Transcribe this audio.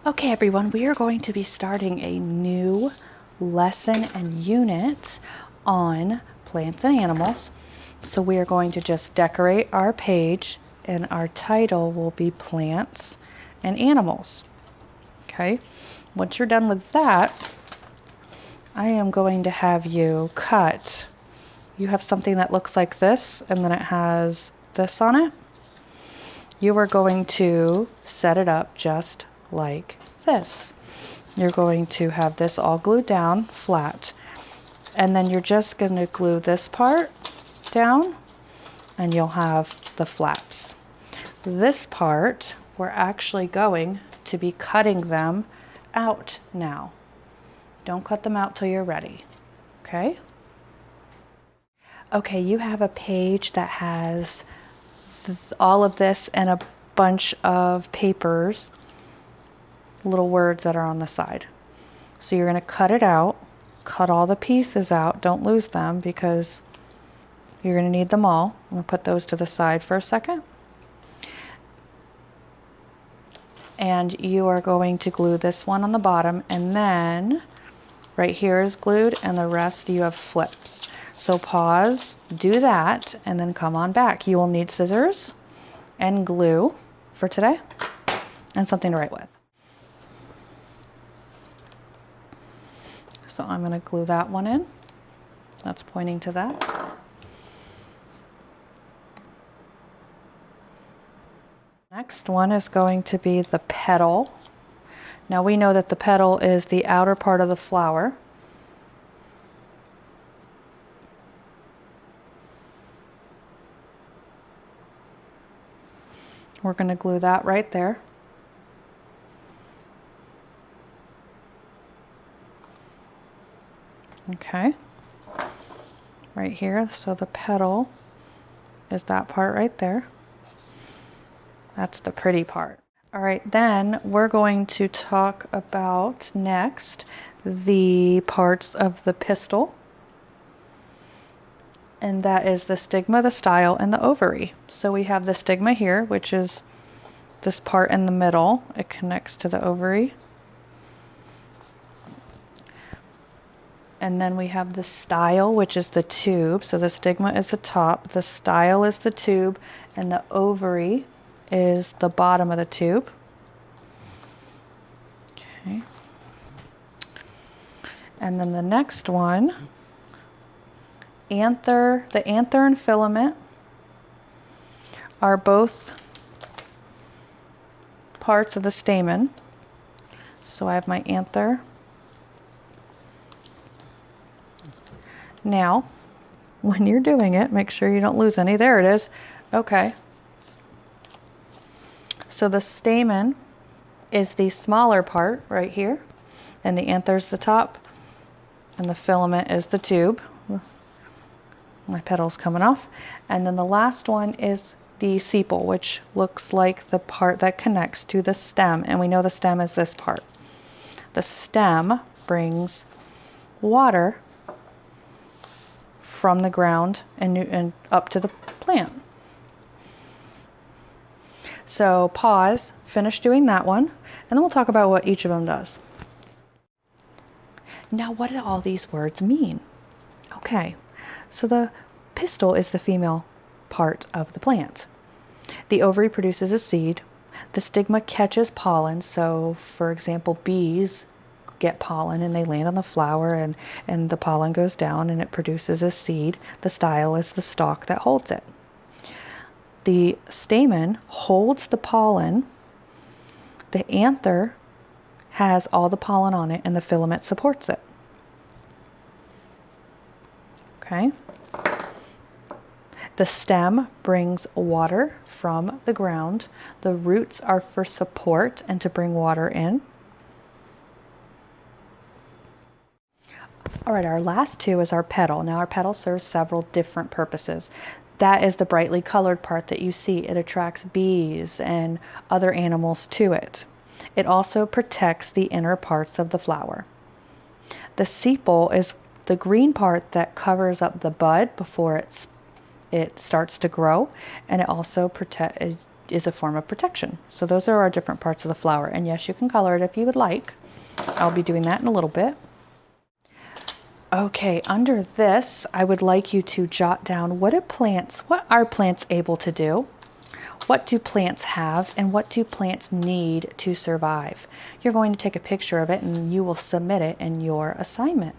Okay, everyone, we are going to be starting a new lesson and unit on plants and animals. So we are going to just decorate our page, and our title will be Plants and Animals. Okay, once you're done with that, I am going to have you cut. You have something that looks like this, and then it has this on it. You are going to set it up just like this. You're going to have this all glued down flat, and then you're just going to glue this part down, and you'll have the flaps. This part, we're actually going to be cutting them out now. Don't cut them out till you're ready. Okay? Okay, you have a page that has all of this and a bunch of papers, little words that are on the side. So you're going to cut it out, cut all the pieces out. Don't lose them because you're going to need them all. I'm going to put those to the side for a second. And you are going to glue this one on the bottom, and then right here is glued, and the rest you have flips. So pause, do that, and then come on back. You will need scissors and glue for today and something to write with. So I'm going to glue that one in. That's pointing to that. Next one is going to be the petal. Now we know that the petal is the outer part of the flower. We're going to glue that right there. Okay, right here. So the petal is that part right there. That's the pretty part. All right, then we're going to talk about next the parts of the pistil. And that is the stigma, the style, and the ovary. So we have the stigma here, which is this part in the middle. It connects to the ovary. And then we have the style, which is the tube. So the stigma is the top, the style is the tube, and the ovary is the bottom of the tube. Okay. And then the next one, anther, the anther and filament are both parts of the stamen. So I have my anther. Now, when you're doing it, make sure you don't lose any. There it is. Okay. So the stamen is the smaller part right here, and the anther is the top, and the filament is the tube. My petal's coming off. And then the last one is the sepal, which looks like the part that connects to the stem, and we know the stem is this part. The stem brings water from the ground and up to the plant. So pause, finish doing that one, and then we'll talk about what each of them does. Now, what do all these words mean? Okay, so the pistil is the female part of the plant. The ovary produces a seed. The stigma catches pollen. So, for example, bees get pollen and they land on the flower, and the pollen goes down and it produces a seed. The style is the stalk that holds it. The stamen holds the pollen. The anther has all the pollen on it, and the filament supports it. Okay. The stem brings water from the ground. The roots are for support and to bring water in. All right, our last two is our petal. Now our petal serves several different purposes. That is the brightly colored part that you see. It attracts bees and other animals to it. It also protects the inner parts of the flower. The sepal is the green part that covers up the bud before it starts to grow, and it also is a form of protection. So those are our different parts of the flower. And yes, you can color it if you would like. I'll be doing that in a little bit. Okay, under this, I would like you to jot down what are plants able to do? What do plants have, and what do plants need to survive? You're going to take a picture of it and you will submit it in your assignment.